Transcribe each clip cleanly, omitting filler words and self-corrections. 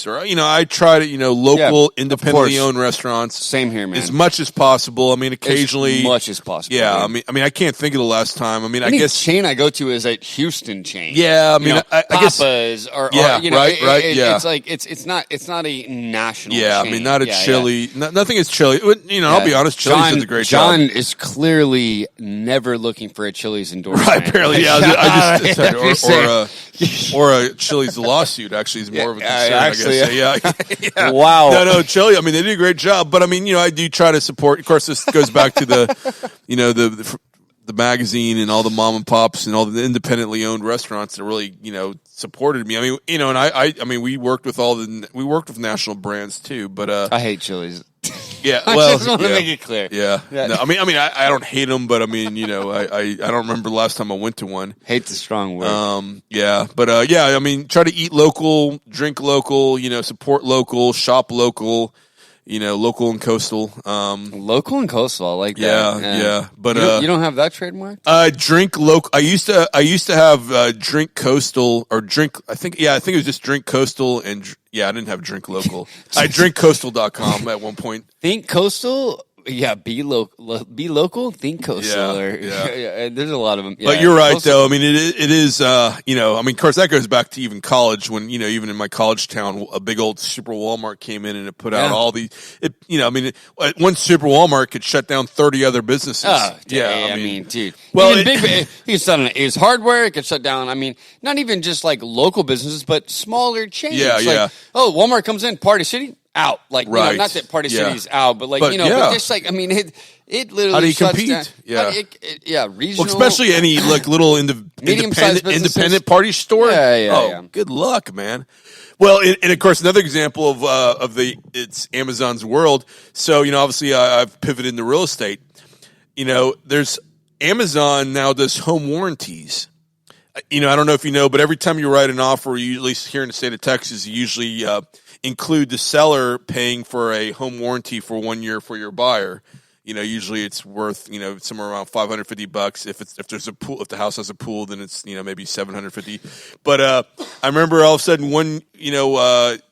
Chili's, or I try to local independently owned restaurants. Same here, man. As much as possible. I mean, occasionally, as much as possible. Yeah, man. I mean, I can't think of the last time. I mean, I guess chain I go to is a Houston chain. Yeah, I mean, I guess Papa's or right. Yeah, it's like it's not a national. Yeah, chain. I mean, not a chili. Nothing is chili. I'll be honest. Chili's does a great job. John is clearly never lking for a Chili's endorsement. Right, apparently, yeah. I just said, or a Chili's lawsuit actually is more of a concern. Actually, I guess. Yeah. Wow. No, Chili. I mean, they do a great job, but I mean, I do try to support. Of course, this goes back to the magazine and all the mom and pops and all the independently owned restaurants that really supported me. I mean, and I mean, we worked with national brands too, but I hate Chili's. Yeah, I well, just want to make it clear. Yeah. No, I mean, I don't hate them, but I mean, I don't remember the last time I went to one. Hate's a strong word. Yeah, but yeah, I mean, try to eat local, drink local, support local, shop local, local and coastal. Local and coastal, I like that. Yeah. But you don't have that trademark? Drink local. I used to have drink coastal or drink. I think it was just drink coastal and I didn't have drink local. I drinkcoastal.com at one point. Think coastal. Yeah, be local, think coastal. Yeah. There's a lot of them. Yeah, but you're right, coastal. though. I mean, it is, I mean, of course, that goes back to even college when, even in my college town, a big old Super Walmart came in and it put out all these, I mean, one Super Walmart could shut down 30 other businesses. I mean, dude. Well, his hardware, it could shut down. I mean, not even just like local businesses, but smaller chains. Walmart comes in, Party City, out. Like, right. Not that Party City's out, but like, but just like, I mean, it literally how do you shuts compete? down. Regional. Well, especially any like little independent party store. Yeah. Good luck, man. Well, and of course, another example of it's Amazon's world. So, obviously I've pivoted into real estate. There's Amazon now does home warranties. I don't know if you know, but every time you write an offer, you, at least here in the state of Texas, you usually include the seller paying for a home warranty for 1 year for your buyer. Usually it's worth, somewhere around $550. If there's a pool, if the house has a pool, then it's, maybe $750. But I remember all of a sudden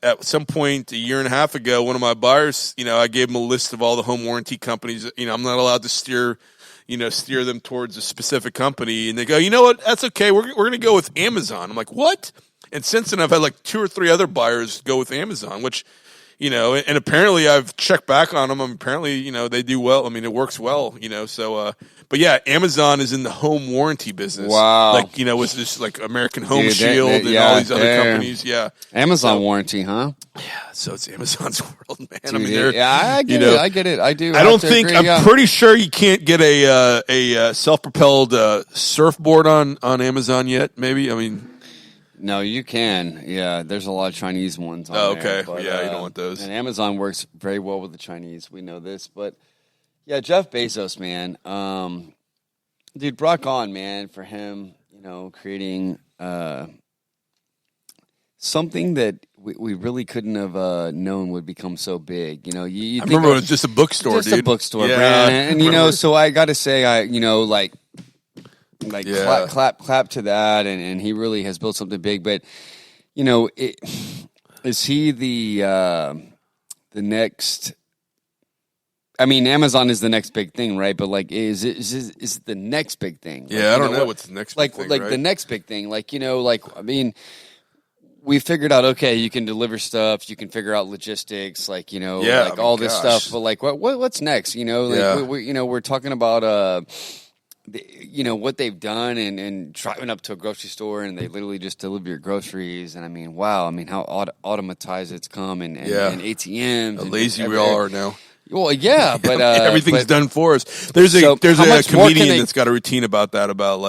at some point a year and a half ago, one of my buyers, I gave him a list of all the home warranty companies. I'm not allowed to steer them towards a specific company. And they go, you know what? That's okay. We're going to go with Amazon. I'm like, what? And since then, I've had like 2 or 3 other buyers go with Amazon, which, and apparently I've checked back on them. Apparently, they do well. I mean, it works well, so, but yeah, Amazon is in the home warranty business. Wow. Like, with this like American Home Shield and all these other companies. Yeah. Amazon warranty, huh? Yeah. So it's Amazon's world, man. Dude, I mean, I get it. I get it. I do. I don't think, I'm pretty sure you can't get a self-propelled surfboard on Amazon yet. Maybe. I mean, no, you can. Yeah, there's a lot of Chinese ones on there. Okay. But, you don't want those. And Amazon works very well with the Chinese. We know this. But, yeah, Jeff Bezos, man. Dude, rock on, man, for him, creating something that we really couldn't have known would become so big. You I remember it was just a bookstore, just dude. A bookstore, brand. And, so I got to say, clap to that, and he really has built something big. But is he the next? I mean, Amazon is the next big thing, right? But like, is it the next big thing? Like, I don't know what's the next big thing. Like right? the next big thing, I mean, we figured out, okay, you can deliver stuff, you can figure out logistics, all this stuff. But like, what's next? We're talking about what they've done and driving up to a grocery store and they literally just deliver your groceries. And I mean, wow, how automatized it's come and ATMs. How lazy we all are now. Well, yeah, but everything's done for us. There's a comedian that's got a routine about that. About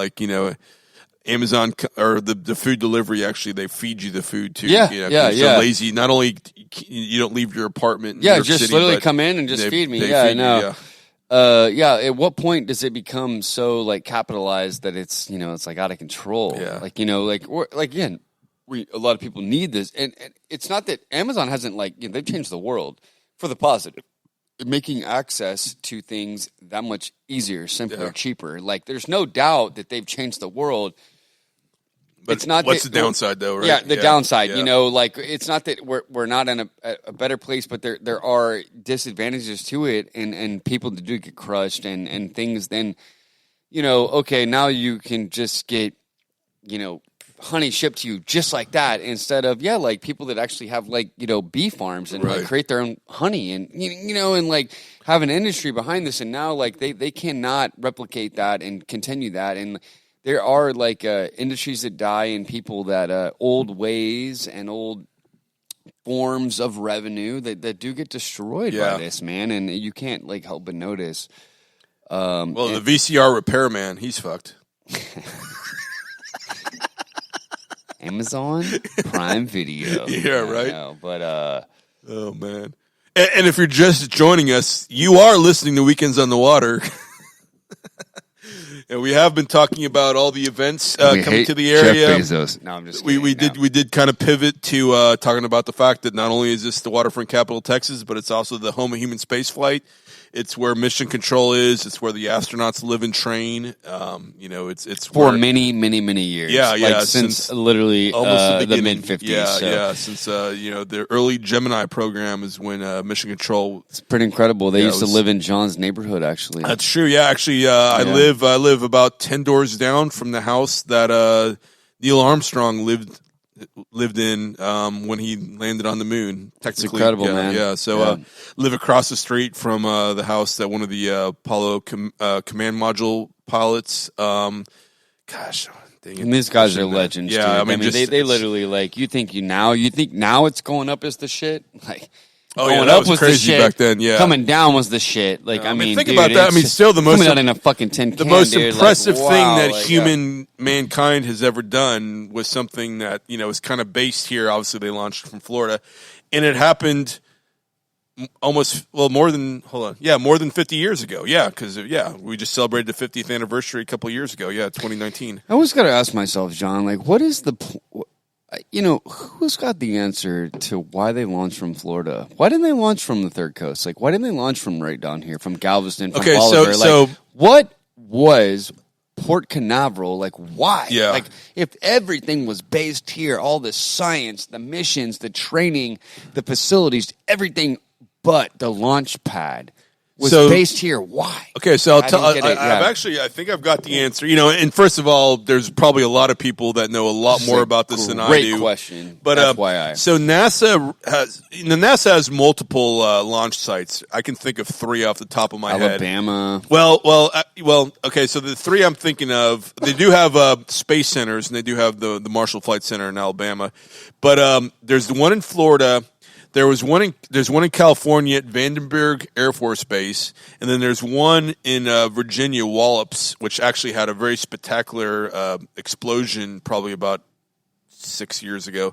Amazon or the food delivery. Actually, they feed you the food too. Yeah. So lazy. Not only you don't leave your apartment. In New just City, literally come in and just feed me. I know. At what point does it become so capitalized that it's it's out of control? Yeah. Again, a lot of people need this, and it's not that Amazon hasn't they've changed the world for the positive. Making access to things that much easier, simpler, cheaper. There's no doubt that they've changed the world. But it's not what's the downside, though, right? Yeah, the downside. Yeah. You know, like, it's not that we're not in a better place, but there are disadvantages to it, and people do get crushed and things. Then, you know, okay, now you can just get, you know, honey shipped to you just like that, instead of like people that actually have, like, you know, bee farms and like create their own honey, and you know, and like have an industry behind this, and now like they cannot replicate that and continue that. And there are like industries that die, and people that old ways and old forms of revenue that do get destroyed by this, man. And you can't like help but notice. The VCR repairman, he's fucked. Amazon Prime Video. Yeah, right. Know, but oh man. And if you're just joining us, you are listening to Weekends on the Water. And we have been talking about all the events coming to the area. Jeff Bezos. No, I'm just kidding. We did kind of pivot to talking about the fact that not only is this the waterfront capital of Texas, but it's also the home of human spaceflight. It's where mission control is. It's where the astronauts live and train. You know, it's for many years. Yeah, like since literally almost the mid 50s. Yeah, since you know, the early Gemini program is when mission control. It's pretty incredible. They used to live in John's neighborhood. Actually, that's true. Yeah, actually, I live about 10 doors down from the house that Neil Armstrong lived in when he landed on the moon. Technically, it's incredible, man. Yeah, so live across the street from the house that one of the Apollo command module pilots. Gosh, dang it. And these guys are legends. Yeah, dude. I mean, they literally like you think now it's going up as the shit, like. Going that up was crazy the shit. Back then. Yeah, coming down was the shit. Like, I mean, think dude, about that. I mean, still the most coming out in a fucking tin can. The most impressive like, wow, thing that like, mankind has ever done was something that, you know, is kind of based here. Obviously, they launched from Florida, and it happened more than 50 years ago. Yeah, because we just celebrated the 50th anniversary a couple of years ago. Yeah, 2019. I always got to ask myself, John, like, what is the you know, who's got the answer to why they launched from Florida? Why didn't they launch from the Third Coast? Like, why didn't they launch from right down here, from Galveston, from Bolivar? So what was Port Canaveral? Like, why? Yeah. Like, if everything was based here, all the science, the missions, the training, the facilities, everything but the launch pad was based here. Why? Okay, so I'll tell. I think I've got the answer. You know, and first of all, there's probably a lot of people that know a lot more about this than I do. Great question. But FYI. So NASA has multiple launch sites. I can think of 3 off the top of my head. Alabama. Well. Okay. So the 3 I'm thinking of, they do have space centers, and they do have the Marshall Flight Center in Alabama. But there's the one in Florida. There's one in California at Vandenberg Air Force Base, and then there's one in Virginia, Wallops, which actually had a very spectacular explosion probably about 6 years ago.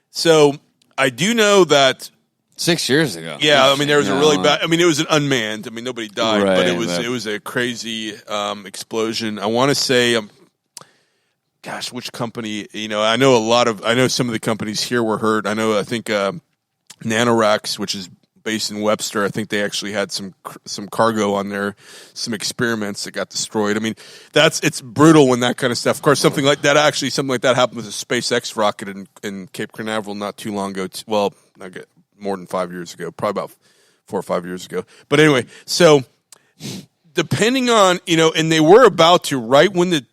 So I do know that 6 years ago. Yeah, I mean there was a really bad. I mean it was an unmanned. I mean nobody died, but it was a crazy explosion. I want to say. Gosh, which company? You know, I know some of the companies here were hurt. I think Nanoracks, which is based in Webster, I think they actually had some cargo on there, some experiments that got destroyed. I mean, it's brutal when that kind of stuff. Of course, something like that happened with a SpaceX rocket in Cape Canaveral not too long ago. Well, more than 5 years ago, probably about 4 or 5 years ago. But anyway, so depending on, you know, and they were about to, right when the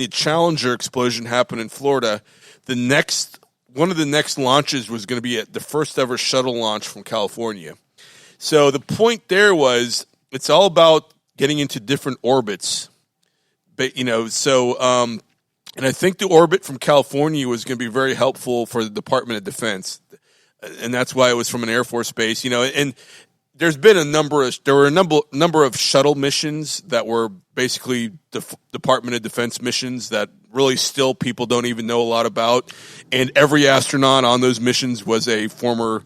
Challenger explosion happened in Florida, one of the next launches was going to be the first ever shuttle launch from California. So the point there was it's all about getting into different orbits. But, you know, so and I think the orbit from California was going to be very helpful for the Department of Defense. And that's why it was from an Air Force base, you know, and there were a number of shuttle missions that were basically Department of Defense missions that really still people don't even know a lot about. And every astronaut on those missions was a former,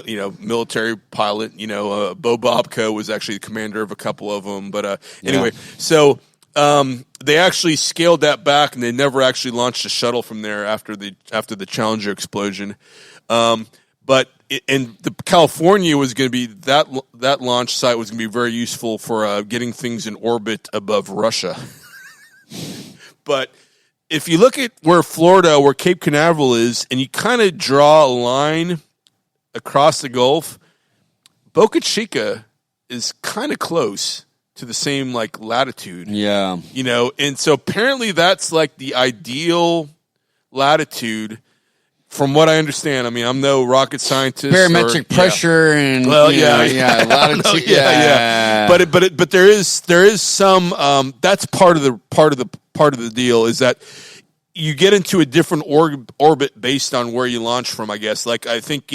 you know, military pilot. You know, Bo Bobko was actually the commander of a couple of them. But anyway, so they actually scaled that back, and they never actually launched a shuttle from there after the Challenger explosion. But the California was going to be that launch site was going to be very useful for getting things in orbit above Russia. But if you look at where Florida, where Cape Canaveral is, and you kind of draw a line across the Gulf, Boca Chica is kind of close to the same like latitude. Yeah. And so apparently that's like the ideal latitude from what I understand. I mean, I'm no rocket scientist. Barometric pressure and latitude. But there is some that's part of the deal is that you get into a different orbit based on where you launch from, I guess. Like I think,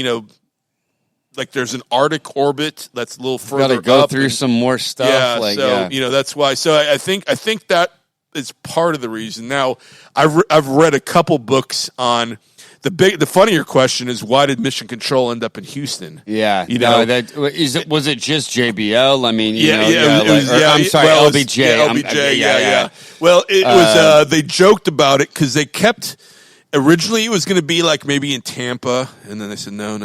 like there's an Arctic orbit that's a little further up. Got to go through some more stuff. Yeah, that's why. So I think that is part of the reason. Now, I've read a couple books on the funnier question is why did Mission Control end up in Houston? Yeah, was it just JBL? I mean, I'm sorry, LBJ. LBJ. Well, it was they joked about it because they kept. Originally, it was going to be like maybe in Tampa, and then they said no.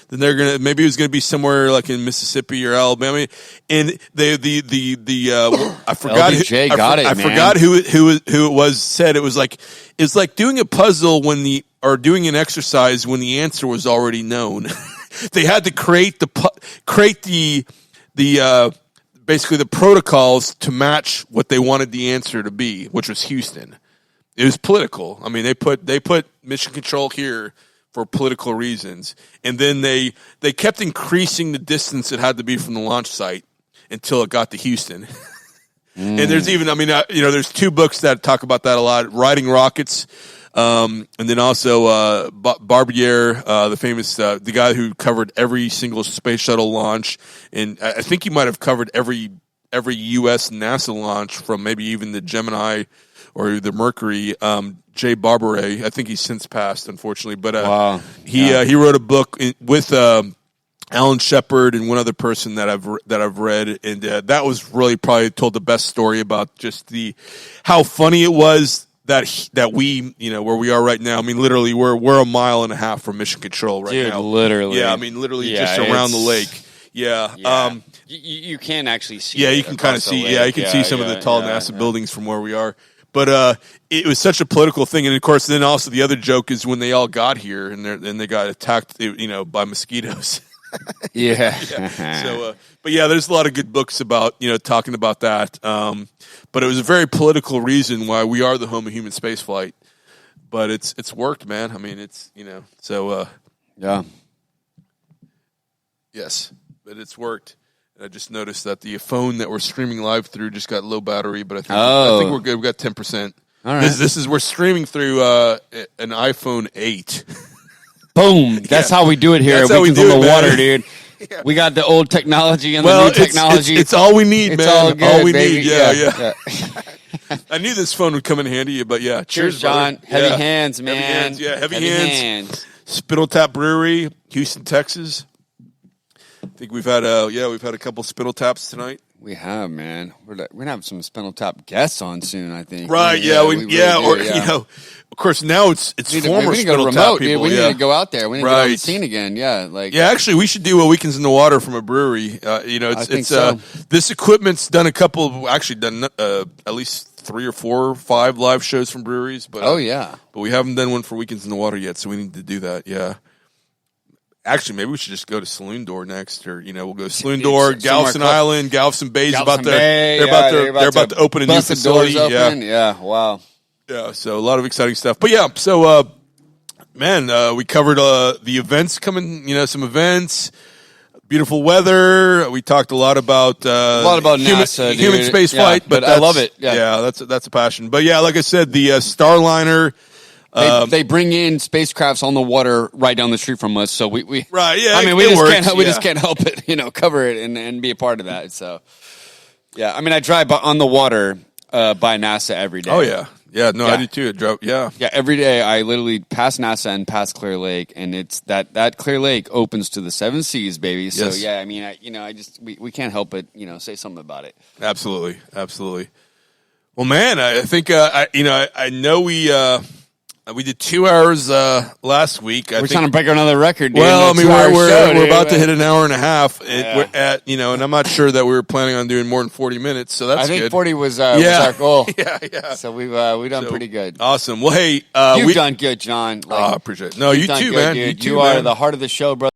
Then maybe it was going to be somewhere like in Mississippi or Alabama. And I forgot. LBJ I forgot who it was. Said it was like it's like doing a puzzle or doing an exercise when the answer was already known. They had to create the basically the protocols to match what they wanted the answer to be, which was Houston. It was political. I mean, they put Mission Control here for political reasons, and then they kept increasing the distance it had to be from the launch site until it got to Houston. And there's even, there's two books that talk about that a lot: Riding Rockets, and then also Barbier, the famous the guy who covered every single space shuttle launch, and I think he might have covered every U.S. NASA launch from maybe even the Gemini or the Mercury, Jay Barberet. I think he's since passed, unfortunately. But he wrote a book with Alan Shepard and one other person that I've read, and that was really probably told the best story about just how funny it was that we where we are right now. I mean, literally we're a mile and a half from Mission Control right now. Literally. Yeah, I mean, literally just around the lake. Yeah. You can actually see. Yeah, you can kind of see. Yeah, you can see some of the tall NASA buildings from where we are. But it was such a political thing, and of course, then also the other joke is when they all got here and they got attacked, by mosquitoes. Yeah. So, but yeah, there's a lot of good books about talking about that. But it was a very political reason why we are the home of human spaceflight. But it's worked, man. I mean, it's so. Yeah. Yes, but it's worked. I just noticed that the phone that we're streaming live through just got low battery, but I think we're good. We got 10%. All right. This is we're streaming through an iPhone 8. Boom! That's how we do it here. That's how we do on the it, water, dude. Yeah. We got the old technology and the new technology. It's all we need, man. All good, all we baby. need. Yeah. I knew this phone would come in handy, but yeah. Cheers, John. Heavy hands, man. Heavy hands. Yeah, heavy hands. Spittle Tap Brewery, Houston, Texas. I think we've had a couple Spittle Taps tonight. We have, man. We're gonna have some Spinal Tap guests on soon, I think. Right? Of course, now it's former Spinal Tap people. We need to go out there. We need to get on the scene again. Yeah, actually, we should do a Weekends in the Water from a brewery. This equipment's done at least 3 or 4 or 5 live shows from breweries. But but we haven't done one for Weekends in the Water yet, so we need to do that. Yeah. Actually, maybe we should just go to Saloon Door next, or we'll go to Saloon Door, Galveston Island, Galveston Bay's about to they're about to open a new facility. Yeah, wow. Yeah, so a lot of exciting stuff. But yeah, so we covered the events coming. Some events, beautiful weather. We talked a lot about NASA, human space flight, but I love it. Yeah, that's a passion. But yeah, like I said, the Starliner. They bring in spacecrafts on the water right down the street from us, so we right, yeah. I mean, we just can't help it, cover it and be a part of that. So, yeah, I mean, I drive on the water by NASA every day. Oh yeah. No, I do too. Yeah, every day I literally pass NASA and pass Clear Lake, and it's that Clear Lake opens to the 7 seas, baby. So yeah, I mean, we can't help it, say something about it. Absolutely. Well, man, I think I know we. We did 2 hours last week. We're trying to break another record, dude. Well, I mean, we're about to hit an hour and a half. We're at, and I'm not sure that we were planning on doing more than 40 minutes, so that's good. I think 40 was our goal. Yeah. So we've done pretty good. Awesome. Well, hey. You've done good, John. I appreciate it. No, you too, man. You are the heart of the show, brother.